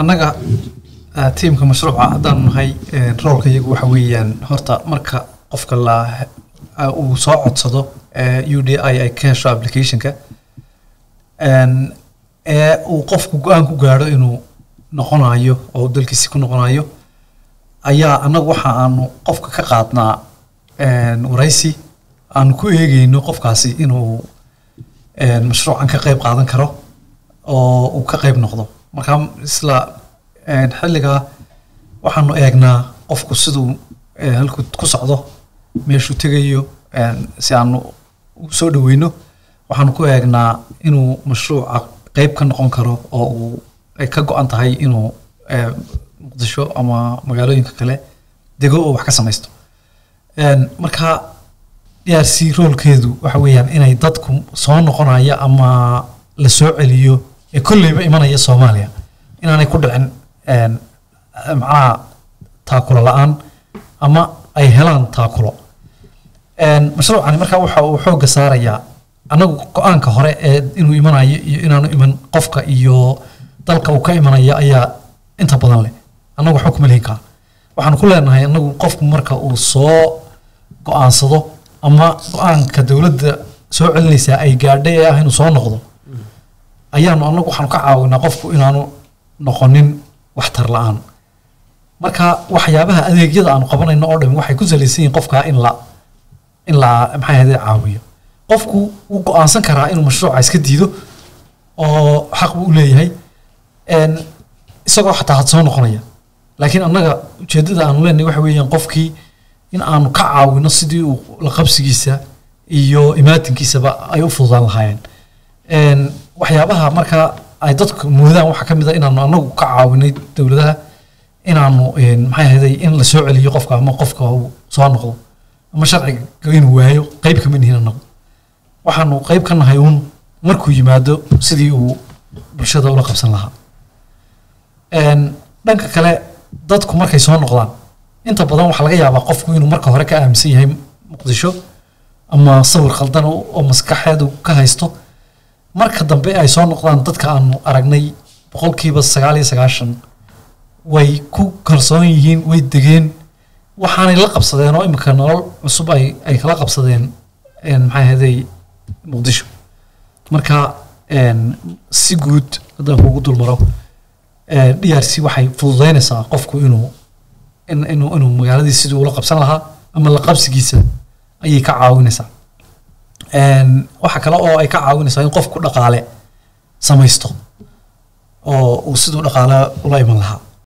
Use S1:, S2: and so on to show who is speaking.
S1: annaga teamka mashruuca haddaan nahay roolka iyagu waxa weeyaan horta marka qofka la uu soo codsado UDI ay ka hesho applicationka uu qofku go'aan ku gaaro inuu noqonayo oo dalkiisa ku noqonayo ayaa annagu waxa aanu qofka ka qaadnaa waraysi aan ku eegayno qofkaasi inuu mashruucan ka qayb qaadan karo oo uu ka qayb noqdo marka isla xilliga waxaanu eegnaa qofku siduu halku ku socdo meeshuu tegayo si aanu soo dhaweyno waxaanu ku eegnaa inuu mashruuca qayb ka noqon karo oo uu ay ka go'an tahay inuu muqdisho ama magaalooyinka kale dego oo wax ka samaysto marka DRC roolkeedu waxa weeyaan inay dadku soo noqonaya ama la soo celiyo ee kulliba imanaya Soomaaliya inaanay ku dhicin macaa taakulo la'aan ama ay helaan taakulo mashruucani marka waxa uu xoog saarayaa anagu go'aanka hore ee inuu imanayo iyo inaanu iman qofka iyo dalka uu ka imanaya ayaa inta badan leh anagu xukuma leeyahay waxaan ku leenahay anagu qofku marka uu soo go'aansado ama go'aanka dawladda soo celinaysa ay gaadhay inuu soo noqdo ayaanu anagu waxaan ka caawinaa qofku inaanu noqonin wax tar la'aan marka waxyaabaha adeegyada aanu qabanayno oo dhan waxay ku salaysan yihiin qofka in la maxay ahayd caawiyo qofku uu go'aansan karaa inuu mashruuca iska diido oo xaq u leeyahay isagoo xataa had soo noqonaya laakiin annaga ujeedada aanu leenahay waxa weeyaan qofkii in aanu ka caawino sidii uu la qabsigiisa iyo imaatinkiisaba ay u fududaan lahaayeen waxyaabaha marka ay dadku moodaan waxa kamid ah inaanu anagu ka caawinay dawladaha inaanu maxay ahayd in la soo celiyo qofka ama qofka uu soo noqdo ama sharciga inuu waayo qayb ka mid yihiin anagu waxaanu qayb ka nahay markuu yimaado sidii uu bulshada ula qabsan lahaa dhanka kale dadku markay soo noqdaan inta badan waxa laga yaabaa qofku inuu marka hore ka aaminsan yahay muqdisho ama sawir khaldan oo maskaxeedu ka haysto marka dambe ay soo noqdaan dadka aanu aragnay 99% way ku kalsoon yihiin way degeen waxaanay la qabsadeen oo imika nolol cusub ay kala qabsadeen maxay ahayd muqdisho marka si guud haddaan ugu dulmaro DRC waxay fududeynaysaa qofku inuu magaaladii sidii ula qabsan lahaa ama la qabsigiisa ayay ka caawinaysaa waxa kale oo ay ka caawinaysaa in qofku dhaqaale samaysto oo uu sidoo dhaqaale ula iman lahaa